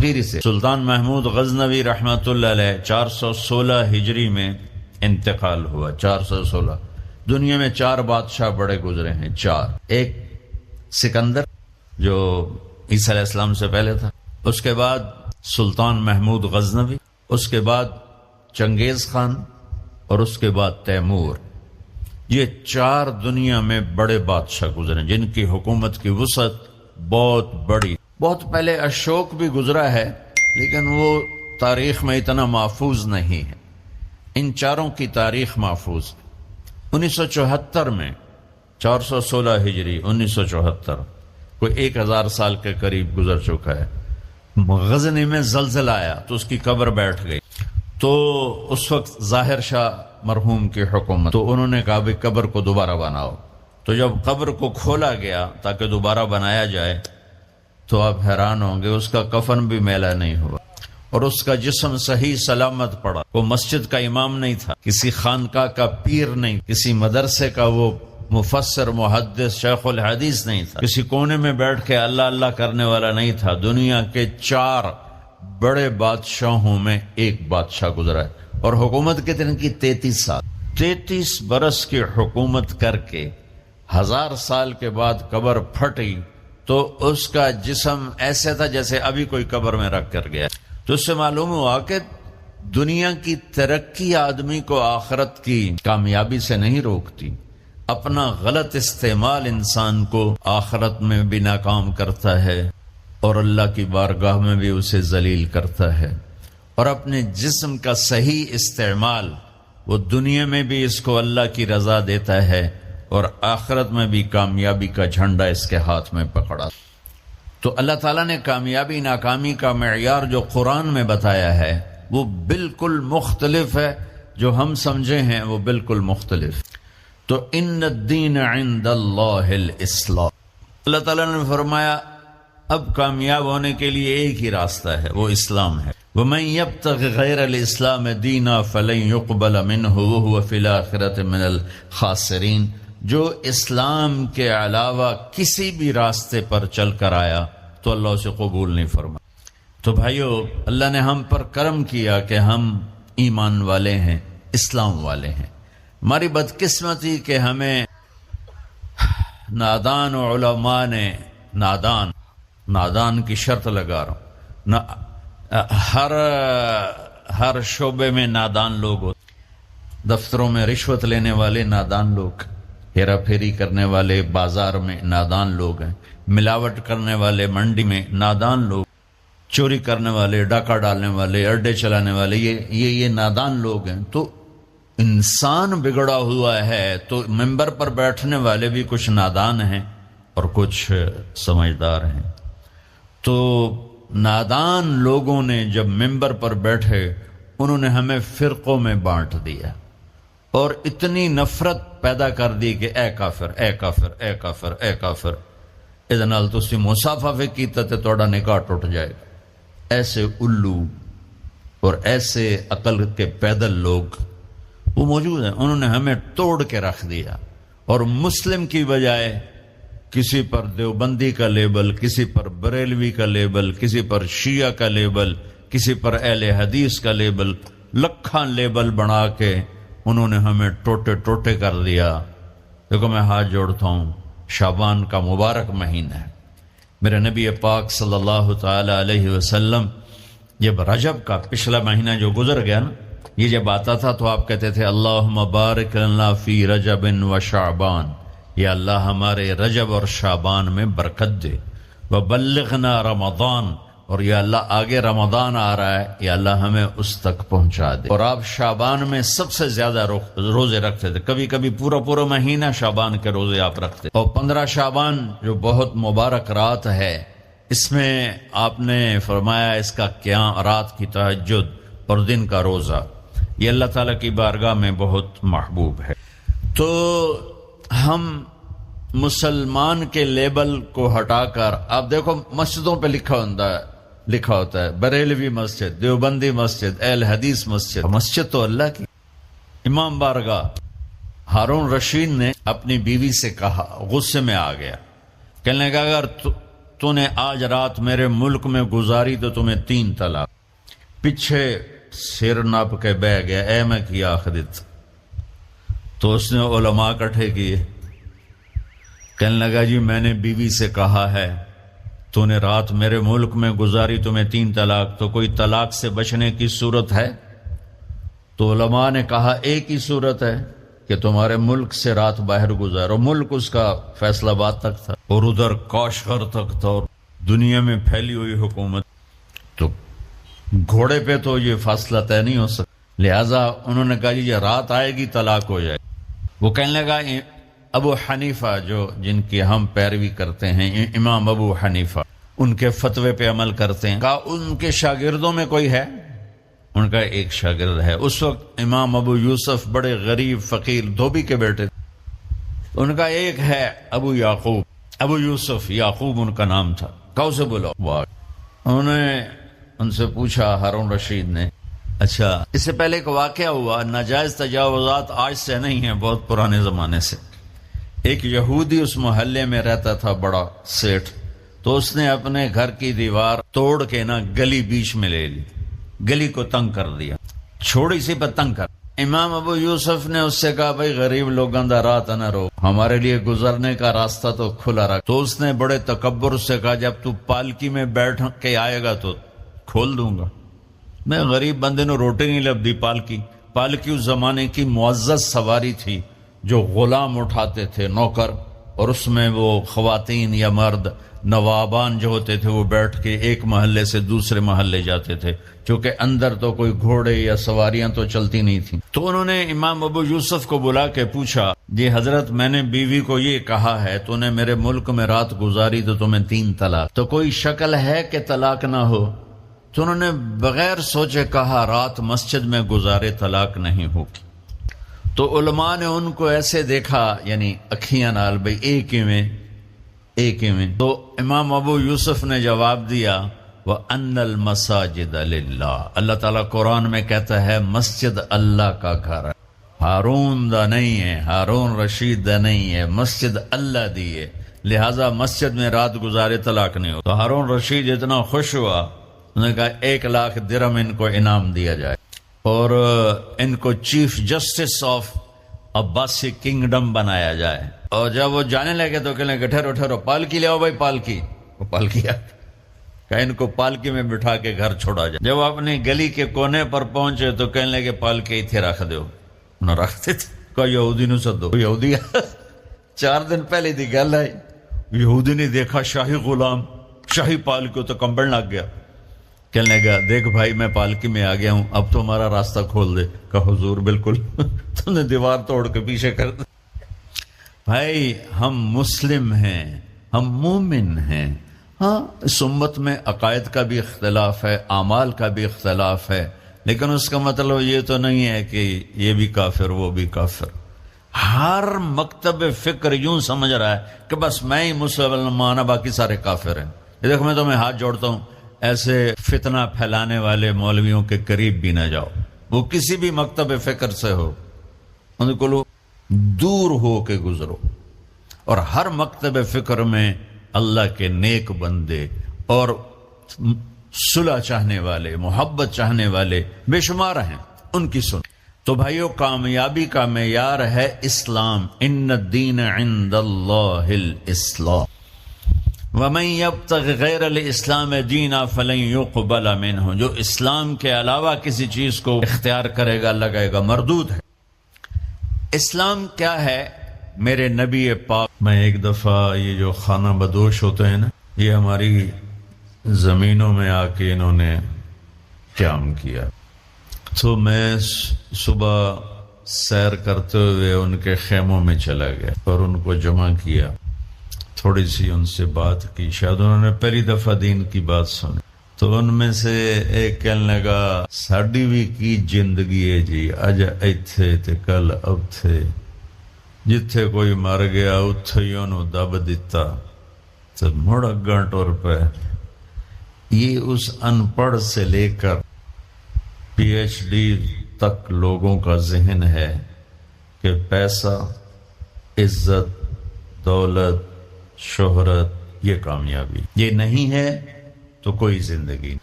پھر سے سلطان محمود غزنوی رحمۃ اللہ علیہ 416 ہجری میں انتقال ہوا. 416. دنیا میں 4 بادشاہ بڑے گزرے ہیں. 4. ایک سکندر جو عیسیٰ علیہ السلام سے پہلے تھا، اس کے بعد سلطان محمود غزنوی، اس کے بعد چنگیز خان، اور اس کے بعد تیمور. یہ 4 دنیا میں بڑے بادشاہ گزرے جن کی حکومت کی وسعت بہت بڑی. بہت پہلے اشوک بھی گزرا ہے لیکن وہ تاریخ میں اتنا محفوظ نہیں ہے. ان 4 کی تاریخ محفوظ. 1974 میں 416 ہجری 1974 کوئی 1000 سال کے قریب گزر چکا ہے. غزنی میں زلزلہ آیا تو اس کی قبر بیٹھ گئی. تو اس وقت ظاہر شاہ مرحوم کی حکومت، تو انہوں نے کہا بھی قبر کو دوبارہ بناؤ. تو جب قبر کو کھولا گیا تاکہ دوبارہ بنایا جائے تو آپ حیران ہوں گے، اس کا کفن بھی میلا نہیں ہوا اور اس کا جسم صحیح سلامت پڑا. وہ مسجد کا امام نہیں تھا، کسی خانقاہ کا پیر نہیں، کسی مدرسے کا وہ مفسر محدث شیخ الحدیث نہیں تھا، کسی کونے میں بیٹھ کے اللہ اللہ کرنے والا نہیں تھا. دنیا کے 4 بڑے بادشاہوں میں ایک بادشاہ گزرا ہے. اور حکومت کتنے کی؟ 33 سال. 33 برس کی حکومت کر کے 1000 سال کے بعد قبر پھٹی تو اس کا جسم ایسے تھا جیسے ابھی کوئی قبر میں رکھ کر گیا. تو اس سے معلوم ہوا کہ دنیا کی ترقی آدمی کو آخرت کی کامیابی سے نہیں روکتی. اپنا غلط استعمال انسان کو آخرت میں بھی ناکام کرتا ہے اور اللہ کی بارگاہ میں بھی اسے ذلیل کرتا ہے. اور اپنے جسم کا صحیح استعمال وہ دنیا میں بھی اس کو اللہ کی رضا دیتا ہے اور آخرت میں بھی کامیابی کا جھنڈا اس کے ہاتھ میں پکڑا. تو اللہ تعالیٰ نے کامیابی ناکامی کا معیار جو قرآن میں بتایا ہے وہ بالکل مختلف ہے. جو ہم سمجھے ہیں وہ بالکل مختلف. تو ان الدین عند اللہ الاسلام. اللہ تعالیٰ نے فرمایا اب کامیاب ہونے کے لیے ایک ہی راستہ ہے، وہ اسلام ہے. وَمَن يَبْتَغِ غَيْرَ الْإِسْلَامِ دِينًا فَلَن يُقْبَلَ مِنْهُ وَهُوَ فِي الْآخِرَةِ مِنَ الْخَاسِرِينَ. جو اسلام کے علاوہ کسی بھی راستے پر چل کر آیا تو اللہ اسے قبول نہیں فرمائے. تو بھائیو، اللہ نے ہم پر کرم کیا کہ ہم ایمان والے ہیں، اسلام والے ہیں. ہماری بدقسمتی کہ ہمیں نادان علماء نے نادان کی شرط لگا رہا ہوں، ہر شعبے میں نادان لوگ ہوتے. دفتروں میں رشوت لینے والے نادان لوگ، ہیرا پھیری کرنے والے بازار میں نادان لوگ ہیں، ملاوٹ کرنے والے منڈی میں نادان لوگ، چوری کرنے والے، ڈاکہ ڈالنے والے، اڈے چلانے والے، یہ نادان لوگ ہیں. تو انسان بگڑا ہوا ہے تو ممبر پر بیٹھنے والے بھی کچھ نادان ہیں اور کچھ سمجھدار ہیں. تو نادان لوگوں نے جب ممبر پر بیٹھے انہوں نے ہمیں فرقوں میں بانٹ دیا اور اتنی نفرت پیدا کر دی کہ اے کافر، اے کافر، اے کافر، اے کافر. اس نال تسی مصافحہ کیتا تے تہاڈا نکاح ٹوٹ جائے گا. ایسے الو اور ایسے عقل کے پیدل لوگ وہ موجود ہیں. انہوں نے ہمیں توڑ کے رکھ دیا اور مسلم کی بجائے کسی پر دیوبندی کا لیبل، کسی پر بریلوی کا لیبل، کسی پر شیعہ کا لیبل، کسی پر اہل حدیث کا لیبل، لکھاں لیبل بنا کے انہوں نے ہمیں ٹوٹے ٹوٹے کر دیا. دیکھو میں ہاتھ جوڑتا ہوں، شعبان کا مبارک مہینہ ہے. میرے نبی پاک صلی اللہ تعالی علیہ وسلم جب رجب کا پچھلا مہینہ جو گزر گیا نا، یہ جب آتا تھا تو آپ کہتے تھے اللہم بارک لنا فی رجب و شعبان، یا اللہ ہمارے رجب اور شعبان میں برکت دے. وبلغنا رمضان، اور یا اللہ آگے رمضان آ رہا ہے، یا اللہ ہمیں اس تک پہنچا دے. اور آپ شعبان میں سب سے زیادہ روزے رکھتے تھے، کبھی کبھی پورا مہینہ شعبان کے روزے آپ رکھتے. اور 15 شعبان جو بہت مبارک رات ہے، اس میں آپ نے فرمایا اس کا قیام، رات کی تہجد اور دن کا روزہ، یہ اللہ تعالیٰ کی بارگاہ میں بہت محبوب ہے. تو ہم مسلمان کے لیبل کو ہٹا کر، آپ دیکھو مسجدوں پہ لکھا ہوتا ہے بریلوی مسجد، دیوبندی مسجد، اہل حدیث مسجد. مسجد تو اللہ کی. امام بارگاہ ہارون رشید نے اپنی بیوی سے کہا، غصے میں آ گیا، کہنے لگا اگر تو نے آج رات میرے ملک میں گزاری تو تمہیں 3 طلاق. پیچھے سر ناپ کے بہ گیا، اے میں کیا آخدت. تو اس نے علماء اکٹھے کیے، کہنے لگا جی میں نے بیوی سے کہا ہے تو نے رات میرے ملک میں گزاری تمہیں 3 طلاق، تو کوئی طلاق سے بچنے کی صورت ہے؟ تو علماء نے کہا ایک ہی صورت ہے کہ تمہارے ملک سے رات باہر گزارو. ملک اس کا فیصلہ آباد تک تھا اور ادھر کاشغر تک تھا اور دنیا میں پھیلی ہوئی حکومت، تو گھوڑے پہ تو یہ فاصلہ طے نہیں ہو سکتا. لہذا انہوں نے کہا یہ رات آئے گی طلاق ہو جائے. وہ کہنے لگا ابو حنیفہ جن کی ہم پیروی کرتے ہیں، امام ابو حنیفہ، ان کے فتوے پہ عمل کرتے ہیں. کہا ان کے شاگردوں میں کوئی ہے؟ ان کا ایک شاگرد ہے. اس وقت امام ابو یوسف بڑے غریب فقیر دھوبی کے بیٹے تھے. ان کا ایک ہے ابو یعقوب، ابو یوسف یعقوب ان کا نام تھا. کہا اسے بولو. انہوں نے ان سے پوچھا، ہارون رشید نے، اچھا اس سے پہلے ایک واقعہ ہوا، ناجائز تجاوزات آج سے نہیں ہیں، بہت پرانے زمانے سے. ایک یہودی اس محلے میں رہتا تھا، بڑا سیٹھ، تو اس نے اپنے گھر کی دیوار توڑ کے گلی بیچ میں لے لی، گلی کو تنگ کر دیا، چھوڑی سی پر تنگ کر. امام ابو یوسف نے اس سے کہا بھائی غریب لوگوں دا راہ نہ رو، ہمارے لیے گزرنے کا راستہ تو کھلا رکھ. تو اس نے بڑے تکبر سے کہا جب تو پالکی میں بیٹھ کے آئے گا تو کھول دوں گا. میں غریب بندے نے روٹی نہیں لبدی. پالکی اس زمانے کی معزز سواری تھی جو غلام اٹھاتے تھے، نوکر، اور اس میں وہ خواتین یا مرد نوابان جو ہوتے تھے وہ بیٹھ کے ایک محلے سے دوسرے محلے جاتے تھے، چونکہ اندر تو کوئی گھوڑے یا سواریاں تو چلتی نہیں تھیں. تو انہوں نے امام ابو یوسف کو بلا کے پوچھا جی حضرت میں نے بیوی کو یہ کہا ہے تو نے میرے ملک میں رات گزاری تو تمہیں 3 طلاق، تو کوئی شکل ہے کہ طلاق نہ ہو؟ تو انہوں نے بغیر سوچے کہا رات مسجد میں گزارے طلاق نہیں ہوگی. تو علماء نے ان کو ایسے دیکھا، یعنی اکھیاں نال بھئی ایک ہی میں. تو امام ابو یوسف نے جواب دیا وَأَنَّ الْمَسَاجِدَ لِلَّهِ. اللہ تعالیٰ قرآن میں کہتا ہے مسجد اللہ کا گھر ہے، ہارون دا نہیں ہے، ہارون رشید دا نہیں ہے، مسجد اللہ دی ہے. لہٰذا مسجد میں رات گزارے طلاق نہیں ہو. تو ہارون رشید اتنا خوش ہوا، انہوں نے کہا 1 لاکھ درہم ان کو انعام دیا جائے اور ان کو chief justice of Abbasi kingdom بنایا جائے. اور جب وہ جانے لگے تو کہنے لگے ٹھہرو پالکی لے آؤ بھائی، پالکی. وہ پالکی کہ ان کو پالکی میں بٹھا کے گھر چھوڑا جائے. جب اپنی گلی کے کونے پر پہنچے تو کہنے لگے پالکی اتھے رکھ دو. نہ رکھتے تھے. کہا یہودی نو سدو. یہودی 4 دن پہلے دی گل ہے، یہودی نے دیکھا شاہی غلام شاہی پالکی تو کمبل لگ گیا. کہنے لگا دیکھ بھائی میں پالکی میں آ گیا ہوں، اب تو ہمارا راستہ کھول دے. کہا حضور بالکل تم نے دیوار توڑ کے پیچھے کر دیا. بھائی ہم مسلم ہیں، ہم مومن ہیں. ہاں اس امت میں عقائد کا بھی اختلاف ہے، اعمال کا بھی اختلاف ہے، لیکن اس کا مطلب یہ تو نہیں ہے کہ یہ بھی کافر وہ بھی کافر. ہر مکتب فکر یوں سمجھ رہا ہے کہ بس میں ہی مسلمان ہوں باقی سارے کافر ہیں. یہ دیکھ میں تمہیں ہاتھ جوڑتا ہوں، ایسے فتنہ پھیلانے والے مولویوں کے قریب بھی نہ جاؤ. وہ کسی بھی مکتب فکر سے ہو، ان کو لو دور ہو کے گزرو. اور ہر مکتب فکر میں اللہ کے نیک بندے اور صلح چاہنے والے، محبت چاہنے والے بے شمار ہیں، ان کی سن. تو بھائیو کامیابی کا معیار ہے اسلام. ان الدین عند اللہ الاسلام وَمَن يَبْتَغِ غَيْرَ الْإِسْلَامِ دِينًا فَلَن يُقْبَلَ مِنْهُ. جو اسلام کے علاوہ کسی چیز کو اختیار کرے گا لگائے گا مردود ہے. اسلام کیا ہے؟ میرے نبی پاک. میں ایک دفعہ یہ جو خانہ بدوش ہوتے ہیں نا، یہ ہماری زمینوں میں آ کے انہوں نے قیام کیا. تو میں صبح سیر کرتے ہوئے ان کے خیموں میں چلا گیا اور ان کو جمع کیا، تھوڑی سی ان سے بات کی. شاید انہوں نے پہلی دفعہ دین کی بات سنی. تو ان میں سے ایک کہنے لگا ساڈی بھی کی زندگی ہے جی، اج ایتھے تے کل اوتھے، جتھے کوئی مر گیا اتھے ہی انہوں دب دیتا تو مڑ اگاں ٹر پے. یہ اس ان پڑھ سے لے کر PhD تک لوگوں کا ذہن ہے کہ پیسہ، عزت، دولت، شہرت، یہ کامیابی، یہ نہیں ہے تو کوئی زندگی نہیں۔